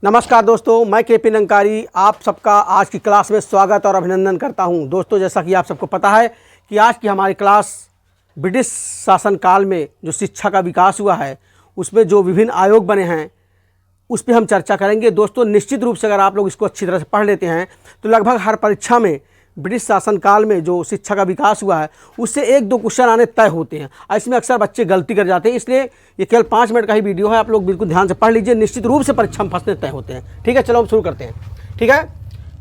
नमस्कार दोस्तों, मैं के.पी. नंकारी आप सबका आज की क्लास में स्वागत और अभिनंदन करता हूं। दोस्तों, जैसा कि आप सबको पता है कि आज की हमारी क्लास ब्रिटिश शासनकाल में जो शिक्षा का विकास हुआ है उसमें जो विभिन्न आयोग बने हैं उस पर हम चर्चा करेंगे। दोस्तों, निश्चित रूप से अगर आप लोग इसको अच्छी तरह से पढ़ लेते हैं तो लगभग हर परीक्षा में ब्रिटिश शासनकाल में जो शिक्षा का विकास हुआ है उससे एक दो क्वेश्चन आने तय होते हैं। इसमें अक्सर बच्चे गलती कर जाते हैं, इसलिए ये केवल 5 मिनट का ही वीडियो है। आप लोग बिल्कुल ध्यान से पढ़ लीजिए, निश्चित रूप से परीक्षा में फंसने तय होते हैं। ठीक है, चलो हम शुरू करते हैं। ठीक है,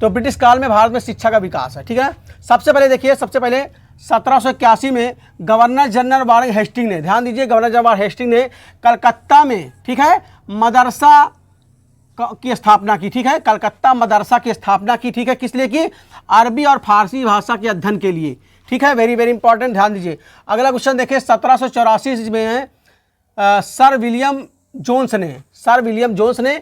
तो ब्रिटिश काल में भारत में शिक्षा का विकास है। ठीक है, सबसे पहले देखिए, सबसे पहले 1781 में गवर्नर जनरल वारेन हेस्टिंग ने, ध्यान दीजिए, गवर्नर जनरल वारेन हेस्टिंग ने कलकत्ता में, ठीक है, मदरसा की स्थापना की। ठीक है, कलकत्ता मदरसा की स्थापना की। ठीक है, किस लिए की? अरबी और फारसी भाषा के अध्ययन के लिए। ठीक है, वेरी वेरी इंपॉर्टेंट, ध्यान दीजिए। अगला क्वेश्चन देखिए, 1784 में सर विलियम जोन्स ने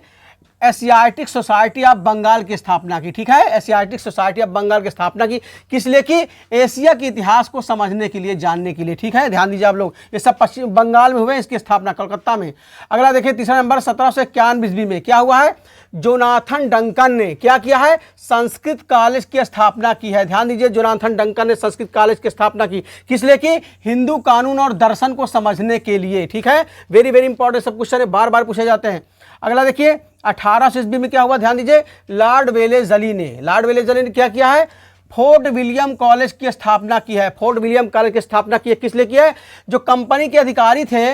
एशियाटिक सोसाइटी ऑफ बंगाल की स्थापना की। ठीक है, एशियाटिक सोसाइटी ऑफ बंगाल की स्थापना की किस लिए की? एशिया के इतिहास को समझने के लिए, जानने के लिए। ठीक है, ध्यान दीजिए आप लोग, ये सब पश्चिम बंगाल में हुए, इसकी स्थापना कलकत्ता में। अगला देखिए, तीसरा नंबर, 1791 ईस्वी में क्या हुआ है? जोनाथन डंकन ने क्या किया है? संस्कृत कॉलेज की स्थापना की है। ध्यान दीजिए, जोनाथन डंकन ने संस्कृत कॉलेज की स्थापना की किस लिए की? हिंदू कानून और दर्शन को समझने के लिए। ठीक है, वेरी वेरी इंपॉर्टेंट, सब क्वेश्चन बार बार पूछे जाते हैं। अगला देखिए, 1800 ईस्वी में क्या हुआ? ध्यान दीजिए, लॉर्ड वेलेस्ली ने क्या किया है? फोर्ट विलियम कॉलेज की स्थापना की है। फोर्ट विलियम कॉलेज की स्थापना की है, किस लिए किया है? जो कंपनी के अधिकारी थे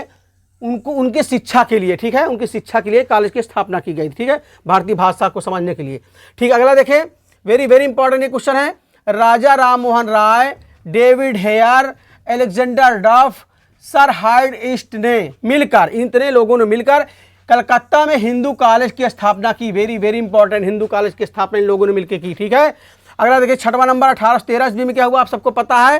उनको, उनके शिक्षा के लिए। ठीक है, उनकी शिक्षा के लिए कॉलेज की स्थापना की गई। ठीक है, भारतीय भाषा को समझने के लिए। ठीक, अगला देखें, वेरी वेरी इंपॉर्टेंट ये क्वेश्चन है। राजा Ram Mohan Roy, David Hare, Alexander डफ, सर हार्ड ईस्ट ने मिलकर, इतने लोगों ने मिलकर कलकत्ता में हिंदू कॉलेज की स्थापना की। Very very important, Hindu college की स्थापना इन लोगों ने मिलकर की। ठीक है, अगला देखिए, 6वां नंबर, 1813 ईस्वी में क्या हुआ? आप सबको पता है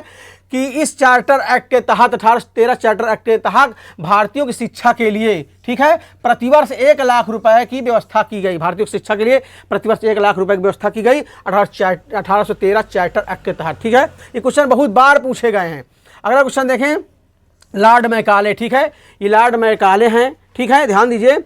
कि इस चार्टर एक्ट के तहत, 1813 चार्टर एक्ट के तहत भारतीयों की शिक्षा के लिए, ठीक है, प्रतिवर्ष 1 लाख रुपए की व्यवस्था की गई। भारतीयों की शिक्षा के लिए प्रतिवर्ष 1 लाख रुपए की व्यवस्था की गई 1813 चार्टर एक्ट के तहत। ठीक है, ये क्वेश्चन बहुत बार पूछे गए हैं। अगला क्वेश्चन देखें, लॉर्ड मैकाले। ठीक है, ये लॉर्ड मैकाले हैं। ठीक है, ध्यान दीजिए,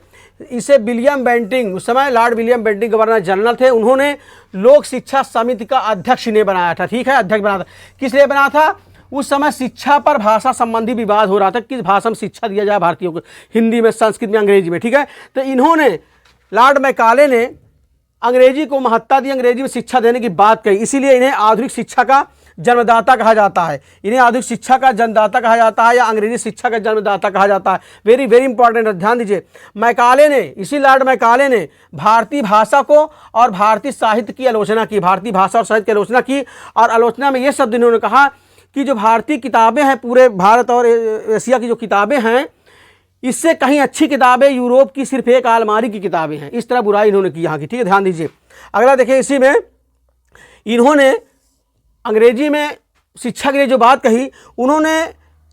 इसे विलियम बेंटिंग, उस समय lord William Bentinck governor general थे, उन्होंने लोक शिक्षा समिति का अध्यक्ष इन्हें बनाया था। ठीक है, अध्यक्ष बनाया था। किस लिए बना था? उस समय शिक्षा पर भाषा संबंधी विवाद हो रहा था, किस भाषा में शिक्षा दिया जाए भारतीयों को, हिंदी में, संस्कृत में, अंग्रेजी में। ठीक है, तो इन्होंने, लॉर्ड मैकाले ने अंग्रेजी को महत्ता दी, अंग्रेजी में शिक्षा देने की बात कही, इसीलिए इन्हें आधुनिक शिक्षा का जन्मदाता कहा जाता है। इन्हें आधुनिक शिक्षा का जन्मदाता कहा जाता है या अंग्रेजी शिक्षा का जन्मदाता कहा जाता है। वेरी वेरी इंपॉर्टेंट, ध्यान दीजिए। मैकाले ने, इसी लॉर्ड मैकाले ने भारतीय भाषा को और भारतीय साहित्य की आलोचना की, भारतीय भाषा और साहित्य की आलोचना की, और आलोचना में यह शब्द इन्होंने कहा कि जो भारतीय किताबें हैं, पूरे भारत और एशिया की जो किताबें हैं, इससे कहीं अच्छी किताबें यूरोप की सिर्फ एक अलमारी की किताबें हैं। इस तरह बुराई इन्होंने की यहाँ की। ठीक है, ध्यान दीजिए। अगला देखिए, इसी में इन्होंने अंग्रेजी में शिक्षा के लिए जो बात कही, उन्होंने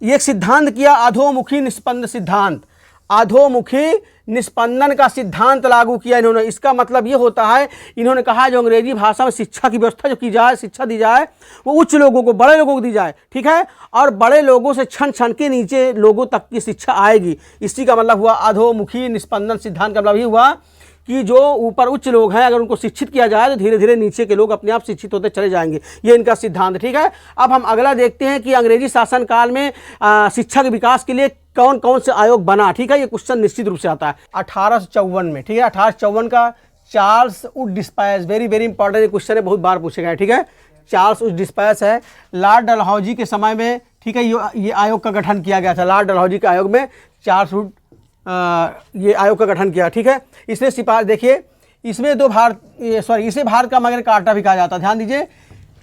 ये सिद्धांत किया, अधोमुखी निष्पंदन सिद्धांत, अधोमुखी निष्पंदन का सिद्धांत लागू किया इन्होंने। इसका मतलब ये होता है, इन्होंने कहा जो अंग्रेजी भाषा में शिक्षा की व्यवस्था जो की जाए, शिक्षा दी जाए, वो उच्च लोगों को, बड़े लोगों को दी जाए। ठीक है, और बड़े लोगों से क्षण क्षण के नीचे लोगों तक की शिक्षा आएगी। इसी का मतलब हुआ अधोमुखी निष्पंदन सिद्धांत का मतलब ये हुआ कि जो ऊपर उच्च लोग हैं, अगर उनको शिक्षित किया जाए तो धीरे धीरे नीचे के लोग अपने आप शिक्षित होते चले जाएंगे। ये इनका सिद्धांत। ठीक है, अब हम अगला देखते हैं कि अंग्रेजी शासनकाल में शिक्षा के विकास के लिए कौन कौन से आयोग बना। ठीक है, ये क्वेश्चन निश्चित रूप से आता है 1854 में। ठीक है, 1854 का Charles Wood dispatch, very very important question है, बहुत बार पूछे गए। ठीक है, चार्ल्स वुड डिस्पैच है, लॉर्ड डलहौजी के समय में। ठीक है, ये आयोग का गठन किया गया था, लॉर्ड डलहौजी के आयोग में चार्ल्स वुड ये आयोग का गठन किया। ठीक है, इसने सिपाही, देखिए, इसमें इसे भारत का मैग्ना कार्टा भी कहा जाता है। ध्यान दीजिए,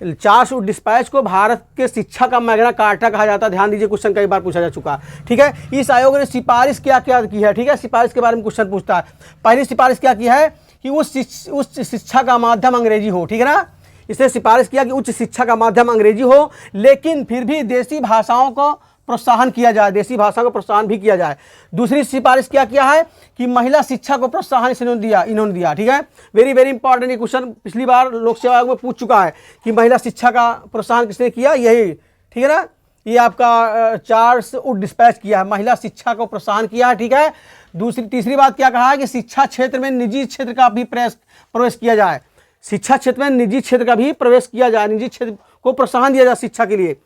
चार्ल्स वुड डिस्पैच को भारत के शिक्षा का मैग्ना कार्टा कहा जाता है। ध्यान दीजिए, क्वेश्चन कई बार पूछा जा चुका। ठीक है, इस आयोग ने सिफारिश क्या क्या की है? ठीक है, सिफारिश के बारे में क्वेश्चन पूछता है। पहली सिफारिश क्या की है कि उच्च शिक्षा का माध्यम अंग्रेजी हो। ठीक है ना, इसने सिफारिश किया कि उच्च शिक्षा का माध्यम अंग्रेजी हो, लेकिन फिर भी देसी भाषाओं को प्रोत्साहन किया जाए, देसी भाषा को प्रोत्साहन भी किया जाए। दूसरी सिफारिश क्या किया है कि महिला शिक्षा को प्रोत्साहन इन्होंने दिया। ठीक है, वेरी वेरी इंपॉर्टेंट, ये क्वेश्चन पिछली बार लोक सेवा आयोग में पूछ चुका है कि महिला शिक्षा का प्रोत्साहन किसने किया, यही। ठीक है ना, ये आपका चार्ल्स वुड डिस्पैच किया है, महिला शिक्षा को प्रोत्साहन किया है, ठीक है। तीसरी बात क्या कहा है कि शिक्षा क्षेत्र में निजी क्षेत्र का भी प्रवेश किया जाए, शिक्षा क्षेत्र में निजी क्षेत्र का भी प्रवेश किया जाए, निजी क्षेत्र को प्रोत्साहन दिया जाए शिक्षा के लिए।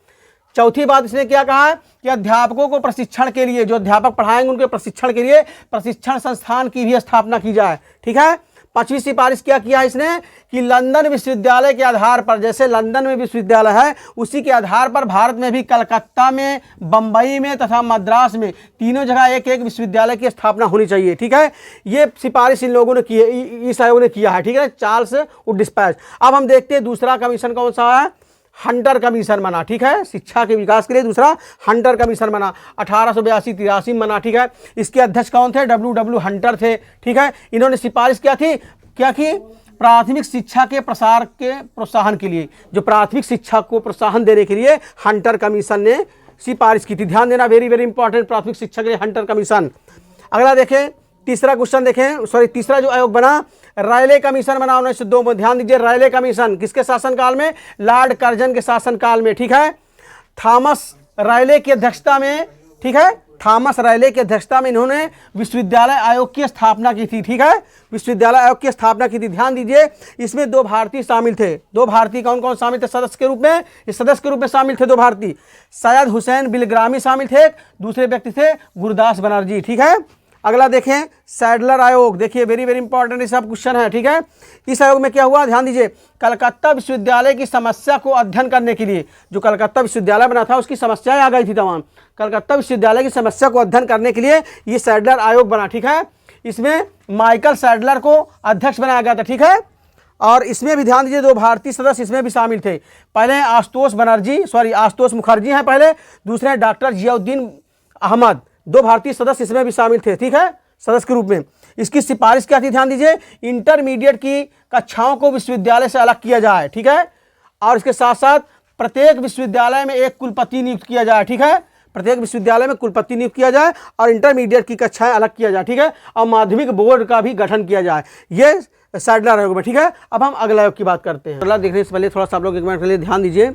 चौथी बात इसने क्या कहा है कि अध्यापकों को प्रशिक्षण के लिए, जो अध्यापक पढ़ाएंगे उनके प्रशिक्षण के लिए प्रशिक्षण संस्थान की भी स्थापना की जाए, ठीक है। पांचवी सिफारिश क्या किया है इसने कि लंदन विश्वविद्यालय के आधार पर, जैसे लंदन में विश्वविद्यालय है उसी के आधार पर भारत में भी कलकत्ता में, बम्बई में तथा मद्रास में तीनों जगह एक एक विश्वविद्यालय की स्थापना होनी चाहिए, ठीक है। ये सिफारिश इन लोगों ने की है, इस आयोग ने किया है, ठीक है, चार्ल्स वुड डिस्पैच। अब हम देखते हैं दूसरा कमीशन कौन सा है, हंटर कमीशन बना, ठीक है, शिक्षा के विकास के लिए दूसरा हंटर कमीशन बना, 1882-83 बना, ठीक है। इसके अध्यक्ष कौन थे, डब्ल्यू हंटर थे, ठीक है। इन्होंने सिफारिश क्या की प्राथमिक शिक्षा के प्रसार के प्रोत्साहन के लिए, जो प्राथमिक शिक्षा को प्रोत्साहन देने के लिए हंटर कमीशन ने सिफारिश की थी। ध्यान देना, वेरी वेरी इंपॉर्टेंट, प्राथमिक शिक्षा के लिए हंटर कमीशन। अगला देखें, तीसरा क्वेश्चन देखें, सॉरी तीसरा जो आयोग बना रायले कमीशन बना 1902 में। ध्यान दीजिए, रायले कमीशन किसके शासनकाल में, लॉर्ड कर्जन के शासनकाल में, ठीक है। थॉमस रायले की अध्यक्षता में, ठीक है, थॉमस रायले की अध्यक्षता में इन्होंने विश्वविद्यालय आयोग की स्थापना की थी, ठीक है, विश्वविद्यालय आयोग की स्थापना की थी। ध्यान दीजिए, इसमें 2 भारतीय शामिल थे। 2 भारतीय कौन कौन शामिल थे सदस्य के रूप में, इस सदस्य के रूप में शामिल थे 2 भारतीय, सैयद हुसैन बिलग्रामी शामिल थे, दूसरे व्यक्ति थे गुरदास बनर्जी, ठीक है। अगला देखें, सैडलर आयोग, देखिए वेरी वेरी इंपॉर्टेंट ये सब क्वेश्चन है, ठीक है। इस आयोग में क्या हुआ, ध्यान दीजिए, कलकत्ता विश्वविद्यालय की समस्या को अध्ययन करने के लिए, जो कलकत्ता विश्वविद्यालय बना था उसकी समस्याएं आ गई थी तमाम, कलकत्ता विश्वविद्यालय की समस्या को अध्ययन करने के लिए ये सैडलर आयोग बना, ठीक है। इसमें माइकल सैडलर को अध्यक्ष बनाया गया था, ठीक है। और इसमें भी ध्यान दीजिए 2 भारतीय सदस्य इसमें भी शामिल थे। पहले आशुतोष मुखर्जी हैं पहले, दूसरे डॉक्टर जियाउद्दीन अहमद, 2 भारतीय सदस्य इसमें भी शामिल थे, ठीक है, सदस्य के रूप में। इसकी सिफारिश क्या थी, ध्यान दीजिए, इंटरमीडिएट की कक्षाओं को विश्वविद्यालय से अलग किया जाए, ठीक है, और इसके साथ साथ प्रत्येक विश्वविद्यालय में एक कुलपति नियुक्त किया जाए, ठीक है, प्रत्येक विश्वविद्यालय में कुलपति नियुक्त किया जाए और इंटरमीडिएट की कक्षाएं अलग किया जाए, ठीक है, और माध्यमिक बोर्ड का भी गठन किया जाए। ये सैडलर आयोग में, ठीक है। अब हम अगला आयोग की बात करते हैं। अगला देखने से पहले थोड़ा सा आप लोग एक मिनट के लिए ध्यान दीजिए,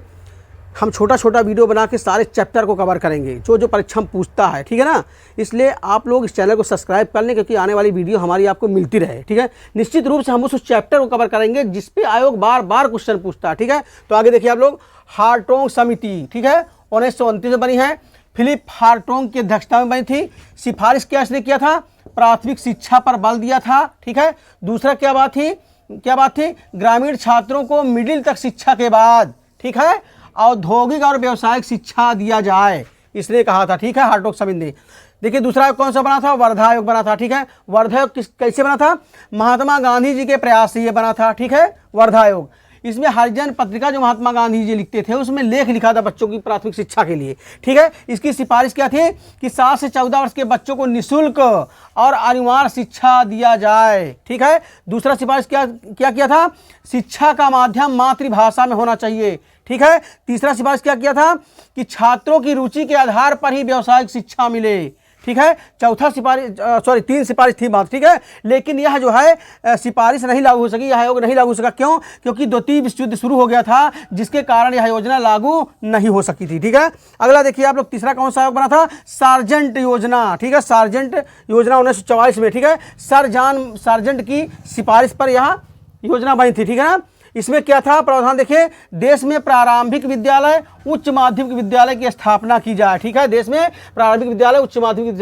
हम छोटा छोटा वीडियो बना के सारे चैप्टर को कवर करेंगे जो जो परीक्षा में पूछता है, ठीक है ना। इसलिए आप लोग इस चैनल को सब्सक्राइब कर लें क्योंकि आने वाली वीडियो हमारी आपको मिलती रहे, ठीक है। निश्चित रूप से हम उस चैप्टर को कवर करेंगे जिस पे आयोग बार बार क्वेश्चन पूछता है, ठीक है। तो आगे देखिए आप लोग, हार्टोंग समिति, ठीक है, 1929 में बनी है, फिलिप हार्टोंग की अध्यक्षता में बनी थी। सिफारिश क्या इसने किया था, प्राथमिक शिक्षा पर बल दिया था, ठीक है। दूसरा क्या बात थी, ग्रामीण छात्रों को मिडिल तक शिक्षा के बाद, ठीक है, औद्योगिक और व्यावसायिक शिक्षा दिया जाए, इसलिए कहा था, ठीक है, हार्टोग समिति ने। देखिए दूसरा आयोग कौन सा बना था, वर्धा आयोग बना था, ठीक है। वर्धा आयोग कैसे बना था, महात्मा गांधी जी के प्रयास से ये बना था, ठीक है, वर्धा आयोग। इसमें हरिजन पत्रिका जो महात्मा गांधी जी लिखते थे उसमें लेख लिखा था बच्चों की प्राथमिक शिक्षा के लिए, ठीक है। इसकी सिफारिश क्या थी कि 7 से 14 वर्ष के बच्चों को निःशुल्क और अनिवार्य शिक्षा दिया जाए, ठीक है। दूसरा सिफारिश क्या किया था, शिक्षा का माध्यम मातृभाषा में होना चाहिए, ठीक है। तीसरा सिफारिश क्या किया था कि छात्रों की रुचि के आधार पर ही व्यावसायिक शिक्षा मिले, ठीक है। चौथा सिफारिश 3 सिफारिश थी बात, ठीक है। लेकिन यह जो है सिफारिश नहीं लागू हो सकी, यह आयोग नहीं लागू हो सका, क्यों, क्योंकि द्वितीय विश्व युद्ध शुरू हो गया था जिसके कारण यह योजना लागू नहीं हो सकी थी, ठीक है। अगला देखिए आप लोग, तीसरा कौन सा आयोग बना था, सार्जेंट योजना, ठीक है, सार्जेंट योजना 1944 में, ठीक है। सर जॉन सार्जेंट की सिफारिश पर यह योजना बनी थी, ठीक है ना। इसमें क्या था प्रावधान, देखिए, देश में प्रारंभिक विद्यालय उच्च माध्यमिक विद्यालय की स्थापना की जाए, ठीक है, देश में प्रारंभिक विद्यालय उच्च माध्यमिक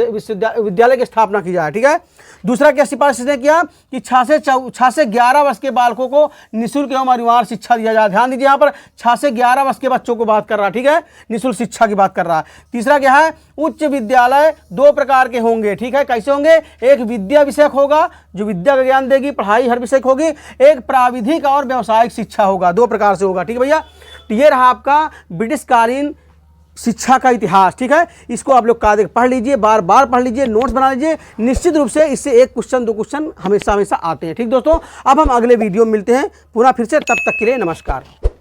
विद्यालय की स्थापना की जाए, ठीक है। दूसरा क्या सिफारिश ने किया कि 6 से 11 वर्ष के बालकों को निःशुल्क एवं अनिवार्य शिक्षा दिया जाए। ध्यान दीजिए, यहाँ पर 6 से 11 वर्ष के बच्चों को बात कर रहा है, ठीक है, निःशुल्क शिक्षा की बात कर रहा है। तीसरा क्या है, उच्च विद्यालय 2 प्रकार के होंगे, ठीक है, कैसे होंगे, एक विद्या विषयक होगा जो विद्या का ज्ञान देगी, पढ़ाई हर विषय होगी, एक प्राविधिक और व्यावसायिक शिक्षा होगा, 2 प्रकार से होगा, ठीक है भैया। तो ये रहा आपका ब्रिटिशकालीन शिक्षा का इतिहास, ठीक है। इसको आप लोग कायदे पढ़ लीजिए, बार बार पढ़ लीजिए, नोट्स बना लीजिए, निश्चित रूप से इससे 1 क्वेश्चन 2 क्वेश्चन हमेशा आते हैं, ठीक दोस्तों। अब हम अगले वीडियो में मिलते हैं पुनः फिर से, तब तक के लिए नमस्कार।